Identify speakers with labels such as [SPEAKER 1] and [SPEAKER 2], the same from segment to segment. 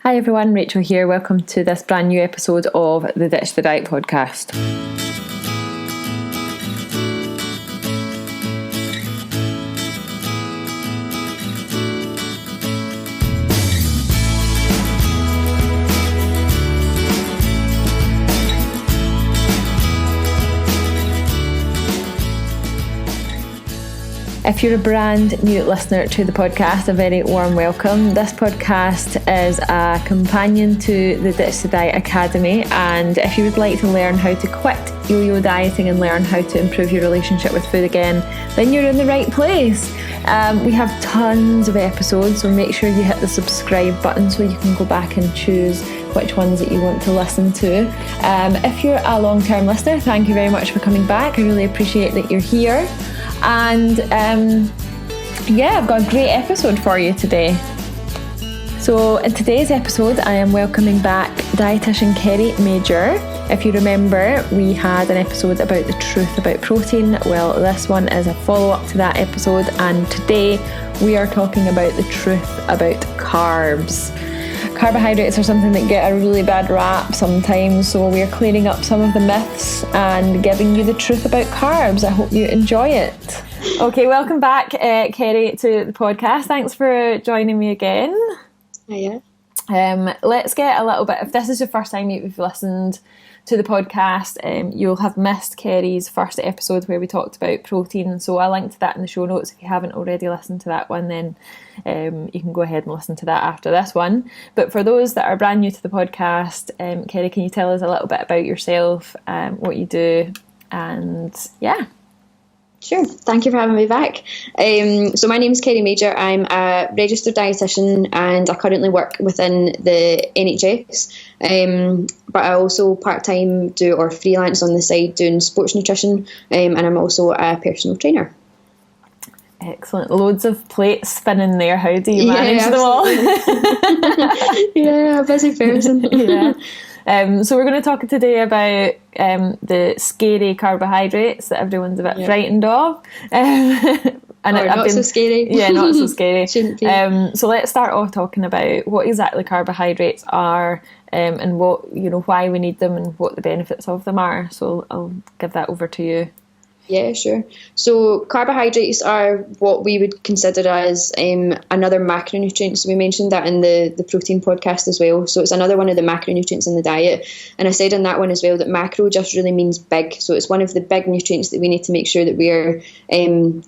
[SPEAKER 1] Hi everyone, Rachel here. Welcome to this brand new episode of the Ditch the Diet podcast. If you're a brand new listener to the podcast, a very warm welcome. This podcast is a companion to the Ditch the Diet Academy, and if you would like to learn how to quit yo-yo dieting and learn how to improve your relationship with food again, then you're in the right place. We have tons of episodes, so make sure you hit the subscribe button so you can go back and choose which ones that you want to listen to. If you're a long-term listener, thank you very much for coming back. I really appreciate that you're here. And I've got a great episode for you today. So in today's episode, I am welcoming back dietitian Kerri Major. If you remember, we had an episode about the truth about protein. Well, this one is a follow-up to that episode, and today we are talking about the truth about carbs. Carbohydrates are something that get a really bad rap sometimes, so we are clearing up some of the myths and giving you the truth about carbs. I hope you enjoy it. Okay, welcome back, Kerri, to the podcast. Thanks for joining me again.
[SPEAKER 2] Hiya.
[SPEAKER 1] Let's get a little bit, if this is the first time you've listened to the podcast, you'll have missed Kerri's first episode where we talked about protein, so I'll link to that in the show notes. If you haven't already listened to that one, then you can go ahead and listen to that after this one. But for those that are brand new to the podcast, Kerri, can you tell us a little bit about yourself, what you do, and yeah.
[SPEAKER 2] Sure. Thank you for having me back. So my name is Kerri Major. I'm a registered dietitian and I currently work within the NHS. But I also part-time do or freelance on the side doing sports nutrition, and I'm also a personal trainer.
[SPEAKER 1] Excellent. Loads of plates spinning there. How do you manage them all?
[SPEAKER 2] Yeah, a busy person.
[SPEAKER 1] Yeah. So we're going to talk today about the scary carbohydrates that everyone's a bit frightened of.
[SPEAKER 2] So scary.
[SPEAKER 1] Yeah, not so scary.
[SPEAKER 2] Shouldn't be.
[SPEAKER 1] So let's start off talking about what exactly carbohydrates are, and what, why we need them and what the benefits of them are. So I'll give that over to you.
[SPEAKER 2] Yeah, sure. So carbohydrates are what we would consider as another macronutrient. So we mentioned that in the protein podcast as well. So it's another one of the macronutrients in the diet. And I said in that one as well that macro just really means big. So it's one of the big nutrients that we need to make sure that we are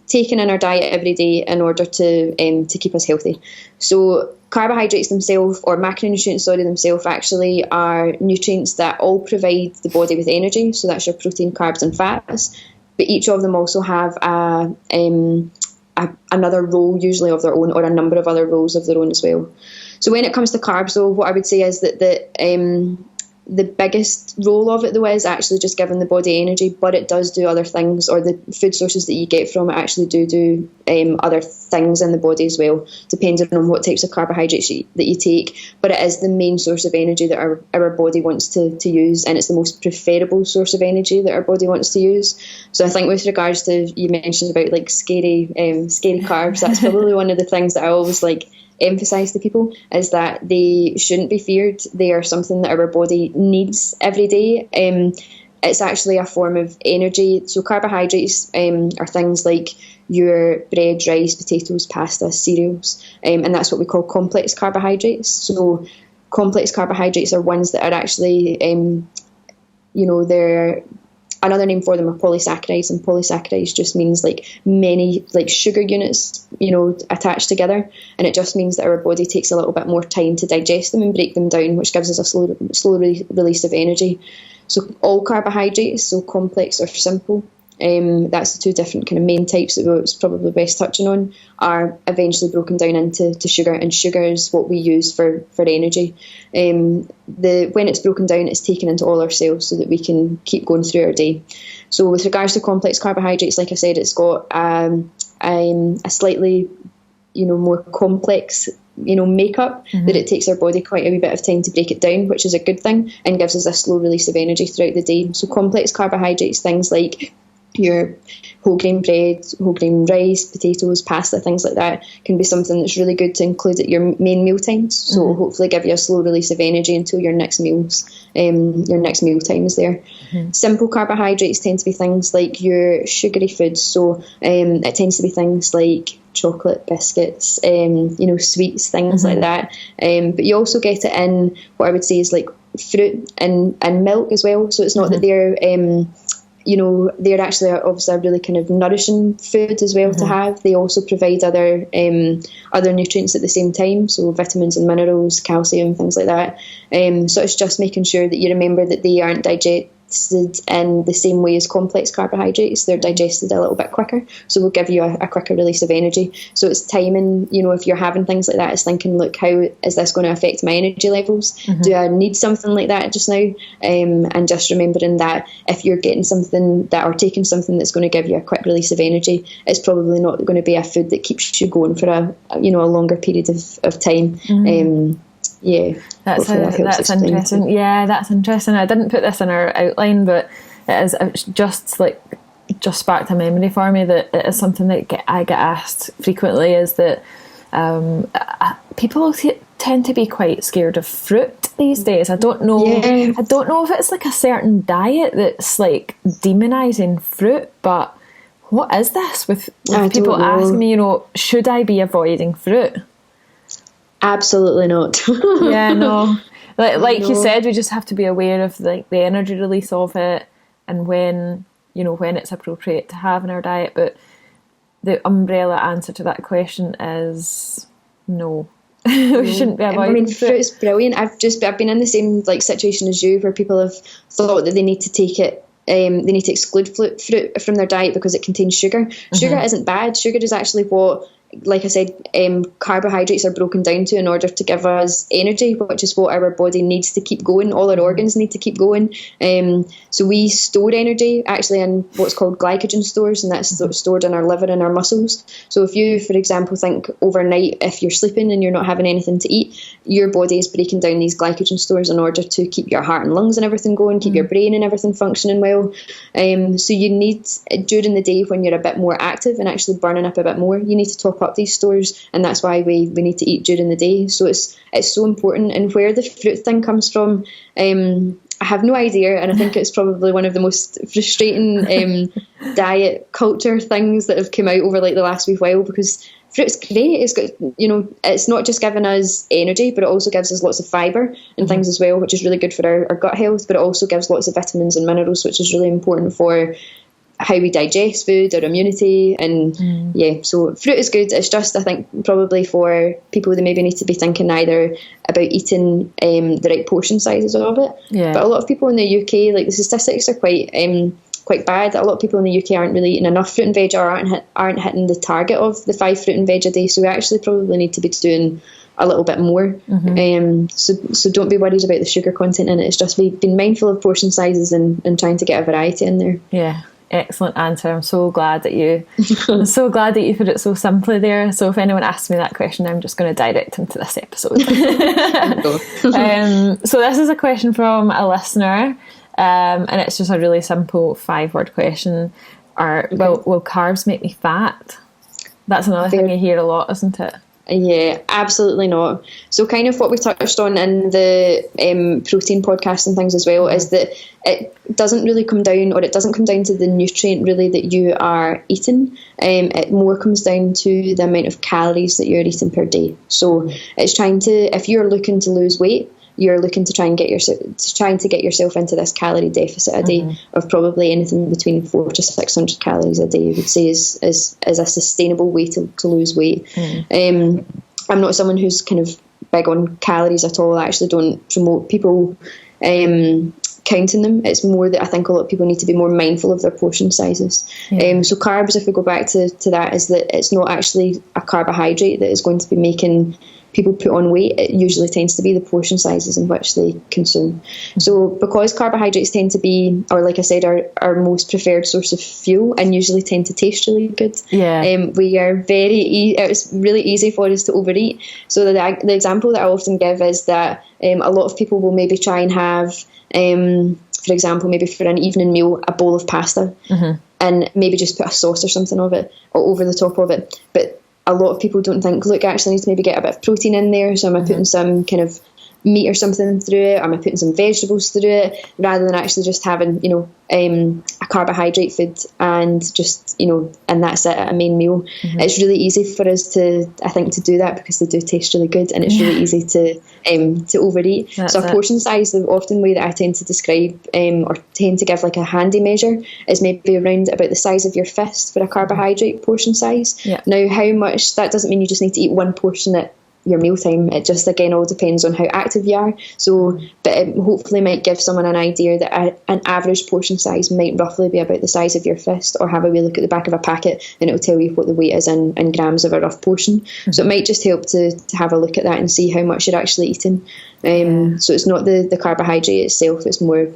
[SPEAKER 2] taking in our diet every day in order to keep us healthy. So carbohydrates themselves, or macronutrients, themselves actually are nutrients that all provide the body with energy. So that's your protein, carbs and fats. But each of them also have another role usually of their own, or a number of other roles of their own as well. So when it comes to carbs, though, what I would say is that the biggest role of it, though, is actually just giving the body energy, but it does do other things, or the food sources that you get from it actually do other things in the body as well, depending on what types of carbohydrates that you take. But it is the main source of energy that our body wants to use, and it's the most preferable source of energy that our body wants to use. So I think with regards to, you mentioned about like scary carbs, that's probably one of the things that I always emphasize to people, is that they shouldn't be feared. They are something that our body needs every day. It's actually a form of energy. So carbohydrates are things like your bread, rice, potatoes, pasta, cereals, and that's what we call complex carbohydrates. So complex carbohydrates are ones that are actually, they're, another name for them are polysaccharides, and polysaccharides just means many sugar units, attached together, and it just means that our body takes a little bit more time to digest them and break them down, which gives us a slow release of energy. So all carbohydrates, so complex or simple, that's the two different kind of main types that it's probably best touching on, are eventually broken down into sugar, and sugar is what we use for energy. When it's broken down, it's taken into all our cells so that we can keep going through our day. So with regards to complex carbohydrates, like I said, it's got a slightly more complex makeup, that it takes our body quite a wee bit of time to break it down, which is a good thing, and gives us a slow release of energy throughout the day. So complex carbohydrates, things like your whole grain bread, whole grain rice, potatoes, pasta, things like that can be something that's really good to include at your main meal times. So it'll hopefully give you a slow release of energy until your next meal time is there. Simple carbohydrates tend to be things like your sugary foods. So it tends to be things like chocolate, biscuits, sweets, things like that. But you also get it in what I would say is like fruit and milk as well. So it's not that they're they're actually obviously a really kind of nourishing food as well to have. They also provide other nutrients at the same time, so vitamins and minerals, calcium, things like that. So it's just making sure that you remember that they aren't digested in the same way as complex carbohydrates. They're digested a little bit quicker, so will give you a quicker release of energy. So it's timing, if you're having things like that, it's thinking, look, how is this going to affect my energy levels? Do I need something like that just now? And just remembering that if you're getting something that or taking something that's going to give you a quick release of energy, it's probably not going to be a food that keeps you going for a longer period of time.
[SPEAKER 1] That's interesting. Yeah, that's interesting. I didn't put this in our outline, but it's just sparked a memory for me that it is something that I get asked frequently, is that people tend to be quite scared of fruit these days. I don't know if it's like a certain diet that's like demonizing fruit, but what is this with people asking me, should I be avoiding fruit? Absolutely not.
[SPEAKER 2] Yeah, no.
[SPEAKER 1] Like you said, we just have to be aware of the energy release of it and when it's appropriate to have in our diet. But the umbrella answer to that question is no. We shouldn't be avoiding fruit.
[SPEAKER 2] Fruit is brilliant. I've been in the same situation as you, where people have thought that they need to take it. They need to exclude fruit from their diet because it contains sugar. Sugar isn't bad. Sugar is actually what, like I said, carbohydrates are broken down to in order to give us energy, which is what our body needs to keep going. All our organs need to keep going. So we store energy actually in what's called glycogen stores, and that's stored in our liver and our muscles. So if you, for example, think overnight, if you're sleeping and you're not having anything to eat, your body is breaking down these glycogen stores in order to keep your heart and lungs and everything going, keep your brain and everything functioning well. So you need, during the day when you're a bit more active and actually burning up a bit more, you need to top up these stores, and that's why we need to eat during the day. So it's so important. And where the fruit thing comes from, I have no idea, and I think it's probably one of the most frustrating diet culture things that have come out over like the last wee while, because fruit's great. It's got, it's not just giving us energy, but it also gives us lots of fibre and things as well, which is really good for our gut health, but it also gives lots of vitamins and minerals, which is really important for how we digest food, our immunity, and so fruit is good. It's just, I think, probably for people that maybe need to be thinking either about eating the right portion sizes of it. But a lot of people in the UK, like the statistics are quite bad. A lot of people in the UK aren't really eating enough fruit and veg, or aren't hitting the target of the 5 fruit and veg a day. So we actually probably need to be doing a little bit more. So don't be worried about the sugar content in it. It's just being mindful of portion sizes and trying to get a variety in there.
[SPEAKER 1] Yeah. Excellent answer. I'm so glad that you put it so simply there. So if anyone asks me that question, I'm just going to direct them to this episode. So this is a question from a listener, and it's just a really simple 5-word question. Will carbs make me fat? That's another thing you hear a lot, isn't it?
[SPEAKER 2] Yeah, absolutely not. So kind of what we touched on in the protein podcast and things as well is that it doesn't come down to the nutrient really that you are eating. It more comes down to the amount of calories that you're eating per day. So it's if you're looking to lose weight, you're looking to try and get yourself into this calorie deficit a day of probably anything between 400 to 600 calories a day. I would say is a sustainable way to lose weight. I'm not someone who's kind of big on calories at all. I actually don't promote people counting them. It's more that I think a lot of people need to be more mindful of their portion sizes. So carbs, if we go back to that, is that it's not actually a carbohydrate that is going to be making people put on weight. It usually tends to be the portion sizes in which they consume. So because carbohydrates tend to be, or like I said, our most preferred source of fuel, and usually tend to taste really good, we are it's really easy for us to overeat. So the example that I often give is that a lot of people will maybe try and have, for example, maybe for an evening meal, a bowl of pasta. and maybe just put a sauce or something of it or over the top of it. But a lot of people don't think, look, I actually need to maybe get a bit of protein in there, so am I putting some kind of meat or something through it? Am I putting some vegetables through it? Rather than actually just having, a carbohydrate food and just, and that's it at a main meal. It's really easy for us to do that because they do taste really good, and it's really easy to overeat. That's so a portion size, the often way that I tend to describe or tend to give like a handy measure is maybe around about the size of your fist for a carbohydrate portion size. Now, how much, that doesn't mean you just need to eat one portion at your mealtime. It just, again, all depends on how active you are. So, but it hopefully might give someone an idea that an average portion size might roughly be about the size of your fist, or have a wee look at the back of a packet and it'll tell you what the weight is in grams of a rough portion. So it might just help to have a look at that and see how much you're actually eating. So it's not the carbohydrate itself, it's more,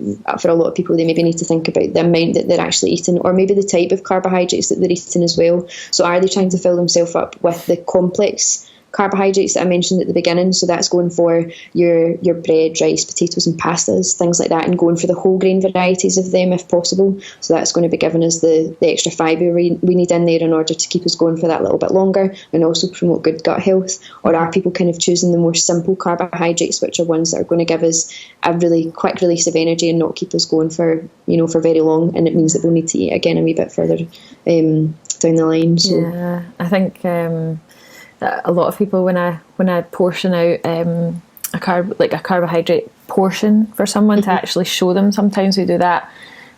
[SPEAKER 2] for a lot of people, they maybe need to think about the amount that they're actually eating, or maybe the type of carbohydrates that they're eating as well. So are they trying to fill themselves up with the complex carbohydrates that I mentioned at the beginning? So that's going for your bread, rice, potatoes and pastas, things like that, and going for the whole grain varieties of them if possible. So that's going to be giving us the extra fibre we need in there in order to keep us going for that little bit longer and also promote good gut health. Or are people kind of choosing the more simple carbohydrates, which are ones that are going to give us a really quick release of energy and not keep us going for very long, and it means that we'll need to eat again a wee bit further down the line. So
[SPEAKER 1] I think a lot of people, when I portion out a carbohydrate portion for someone to actually show them, sometimes we do that.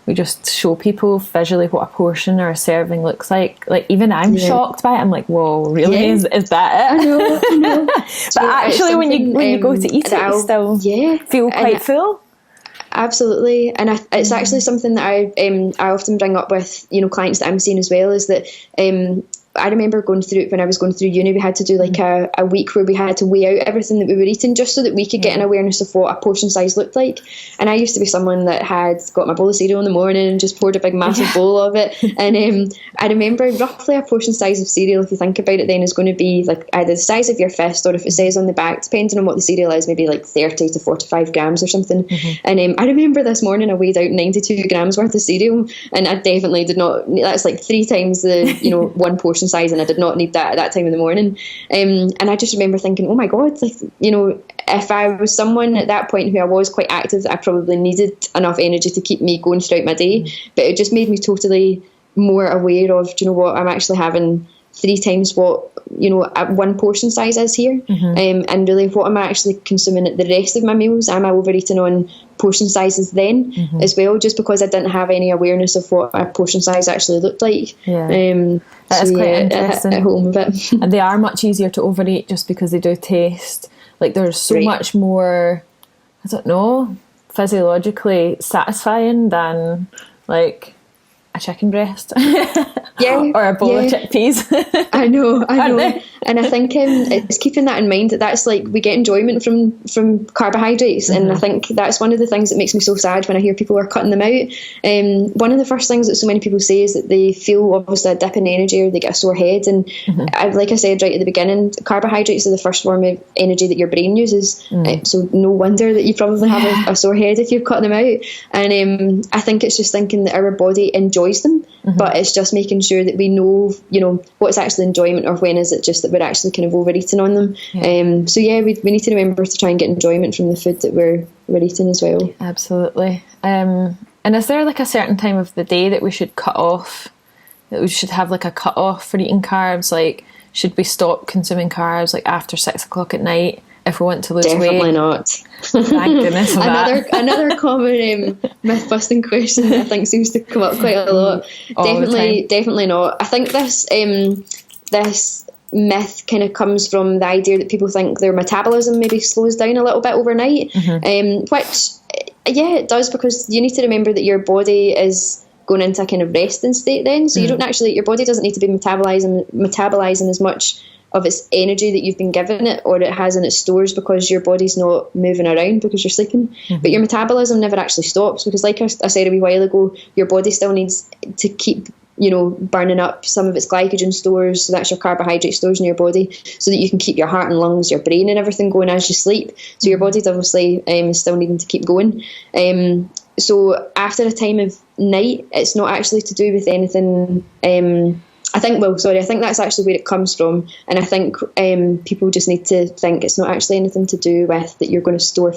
[SPEAKER 1] We just show people visually what a portion or a serving looks like. Like, even I'm shocked by it. I'm like, whoa, really? Is that it?
[SPEAKER 2] I know.
[SPEAKER 1] But actually, when you go to eat it, you still feel quite full.
[SPEAKER 2] Absolutely, and it's actually something that I often bring up with clients that I'm seeing as well, is that I remember going through it when I was going through uni. We had to do like a week where we had to weigh out everything that we were eating, just so that we could get an awareness of what a portion size looked like. And I used to be someone that had got my bowl of cereal in the morning and just poured a big massive bowl of it. And I remember roughly a portion size of cereal, if you think about it, then is going to be like either the size of your fist, or if it says on the back, depending on what the cereal is, maybe like 30 to 45 grams or something. And I remember this morning I weighed out 92 grams worth of cereal, and I definitely did not. That's like 3 times the one portion size, and I did not need that at that time in the morning. And I just remember thinking, oh my god, like, if I was someone at that point who I was quite active, I probably needed enough energy to keep me going throughout my day. But it just made me totally more aware of, I'm actually having 3 times what one portion size is here. And really, what am I actually consuming at the rest of my meals? Am I overeating on portion sizes then as well, just because I didn't have any awareness of what a portion size actually looked like?
[SPEAKER 1] That is quite interesting.
[SPEAKER 2] At home a bit.
[SPEAKER 1] And they are much easier to overeat just because they do taste like there's so much more, I don't know, physiologically satisfying than like a chicken breast or a bowl of chickpeas.
[SPEAKER 2] I know. And I think it's keeping that in mind, that's like, we get enjoyment from carbohydrates, and I think that's one of the things that makes me so sad when I hear people are cutting them out. One of the first things that so many people say is that they feel obviously a dip in energy, or they get a sore head, and like I said right at the beginning, carbohydrates are the first form of energy that your brain uses, so no wonder that you probably have a sore head if you've cut them out. And I think it's just thinking that our body enjoys them, but it's just making sure that we know what's actually enjoyment, or when is it just that we're actually kind of overeating on them. We need to remember to try and get enjoyment from the food that we're eating as well.
[SPEAKER 1] Absolutely. And is there like a certain time of the day that we should cut off, that we should have like a cut off for eating carbs? Like, should we stop consuming carbs like after 6 o'clock at night if we want to lose weight?
[SPEAKER 2] Definitely not.
[SPEAKER 1] Thank goodness for
[SPEAKER 2] another common myth busting question that I think seems to come up quite a lot. Definitely not. I think this myth kind of comes from the idea that people think their metabolism maybe slows down a little bit overnight, which it does, because you need to remember that your body is going into a kind of resting state then, so you don't actually, your body doesn't need to be metabolizing as much of its energy that you've been given it, or it has in its stores, because your body's not moving around because you're sleeping. But your metabolism never actually stops, because like I said a wee while ago, your body still needs to keep burning up some of its glycogen stores, so that's your carbohydrate stores in your body, so that you can keep your heart and lungs, your brain and everything going as you sleep. So your body's obviously still needing to keep going. So after a time of night, it's not actually to do with anything. I think that's actually where it comes from. And I think people just need to think it's not actually anything to do with that you're going to store,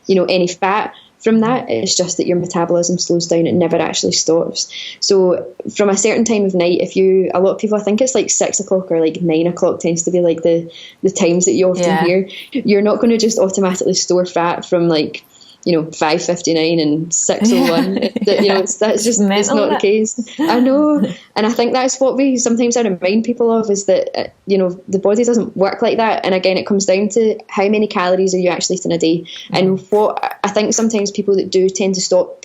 [SPEAKER 2] any fat from that. It's just that your metabolism slows down. It never actually stops. So from a certain time of night, a lot of people, I think it's like 6 o'clock or like 9 o'clock tends to be like the times that you often hear. You're not going to just automatically store fat from like, 5:59 and 6:01. That's just it's not the case. I know, and I think that's what we sometimes I remind people of is that the body doesn't work like that. And again, it comes down to how many calories are you actually eating a day. And what I think sometimes people that do tend to stop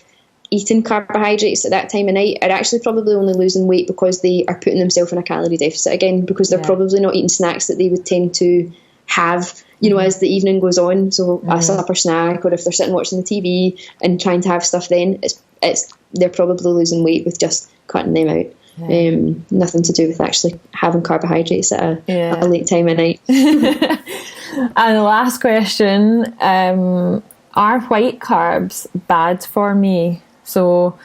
[SPEAKER 2] eating carbohydrates at that time of night are actually probably only losing weight because they are putting themselves in a calorie deficit again, because they're probably not eating snacks that they would tend to have as the evening goes on. So a supper snack, or if they're sitting watching the TV and trying to have stuff, then it's they're probably losing weight with just cutting them out. Nothing to do with actually having carbohydrates at a late time of night.
[SPEAKER 1] And the last question, are white carbs bad for me? So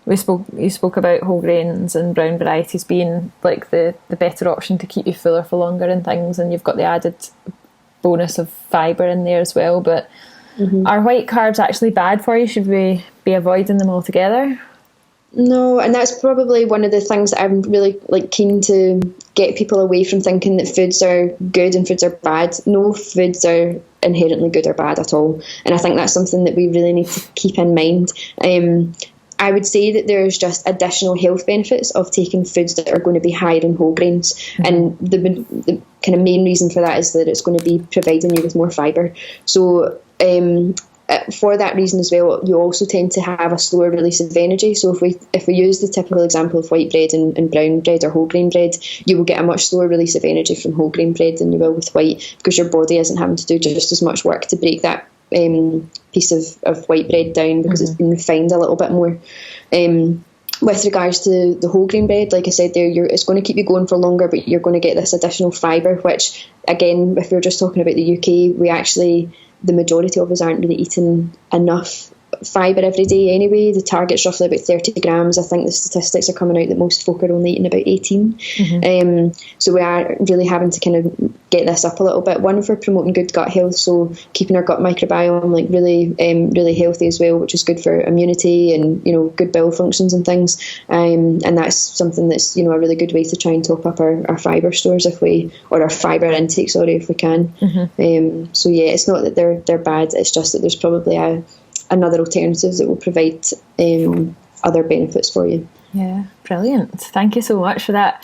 [SPEAKER 1] you spoke about whole grains and brown varieties being like the better option to keep you fuller for longer and things, and you've got the added bonus of fibre in there as well. But are white carbs actually bad for you? Should we be avoiding them altogether?
[SPEAKER 2] No, and that's probably one of the things that I'm really keen to get people away from thinking that foods are good and foods are bad. No foods are inherently good or bad at all, and I think that's something that we really need to keep in mind. I would say that there's just additional health benefits of taking foods that are going to be higher in whole grains. And the kind of main reason for that is that it's going to be providing you with more fibre. So for that reason as well, you also tend to have a slower release of energy. So if we use the typical example of white bread and brown bread or whole grain bread, you will get a much slower release of energy from whole grain bread than you will with white, because your body isn't having to do just as much work to break that piece of white bread down, because it's been refined a little bit more. With regards to the whole grain bread, like I said there, it's going to keep you going for longer, but you're going to get this additional fibre, which again, if we were just talking about the UK, the majority of us aren't really eating enough fibre every day anyway. The target's roughly about 30 grams. I think the statistics are coming out that most folk are only eating about 18. So we are really having to kind of get this up a little bit. One, for promoting good gut health, so keeping our gut microbiome really healthy as well, which is good for immunity and good bowel functions and things. And that's something that's a really good way to try and top up our fibre stores or our fibre intake, if we can. So yeah, it's not that they're bad. It's just that there's probably another alternative that will provide other benefits for you.
[SPEAKER 1] Yeah, brilliant. Thank you so much for that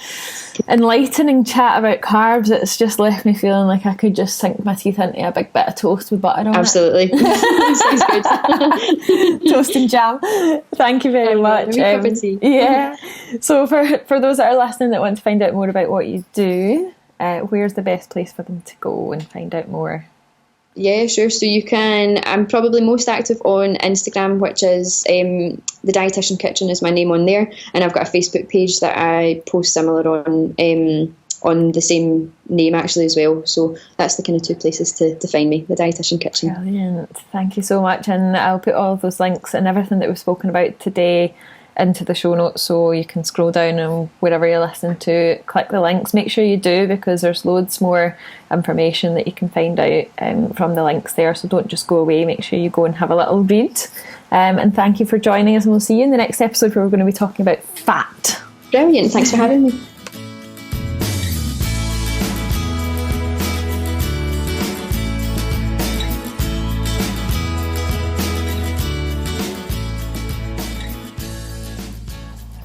[SPEAKER 1] enlightening chat about carbs. It's just left me feeling like I could just sink my teeth into a big bit of toast with butter on
[SPEAKER 2] Absolutely. Sounds good.
[SPEAKER 1] Toast and jam. Thank you very much. Yeah. So for those that are listening that want to find out more about what you do, where's the best place for them to go and find out more?
[SPEAKER 2] Yeah, sure. So I'm probably most active on Instagram, which is the Dietitian Kitchen is my name on there. And I've got a Facebook page that I post similar on the same name actually as well. So that's the kind of two places to find me, the Dietitian Kitchen.
[SPEAKER 1] Brilliant. Thank you so much. And I'll put all of those links and everything that we've spoken about today into the show notes, so you can scroll down and wherever you're listening to, click the links. Make sure you do, because there's loads more information that you can find out from the links there, so don't just go away. Make sure you go and have a little read. And thank you for joining us, and we'll see you in the next episode where we're going to be talking about fat.
[SPEAKER 2] Brilliant. Thanks for having me.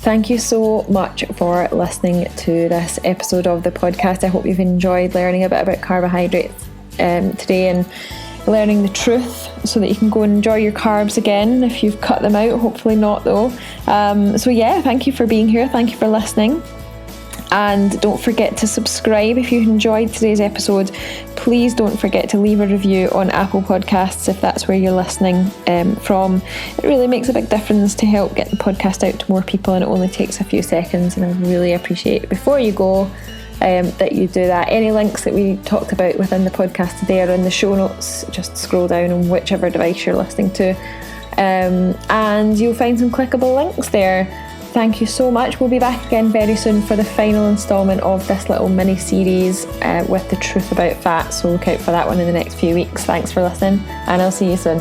[SPEAKER 1] Thank you so much for listening to this episode of the podcast. I hope you've enjoyed learning a bit about carbohydrates today and learning the truth, so that you can go and enjoy your carbs again if you've cut them out. Hopefully not though. So yeah, thank you for being here. Thank you for listening. And don't forget to subscribe if you enjoyed today's episode. Please don't forget to leave a review on Apple Podcasts if that's where you're listening from. It really makes a big difference to help get the podcast out to more people, and it only takes a few seconds, and I really appreciate it. Before you go, that you do that. Any links that we talked about within the podcast today are in the show notes. Just scroll down on whichever device you're listening to. and you'll find some clickable links there. Thank you so much. We'll be back again very soon for the final instalment of this little mini series with the truth about fat, so look out for that one in the next few weeks. Thanks for listening, and I'll see you soon.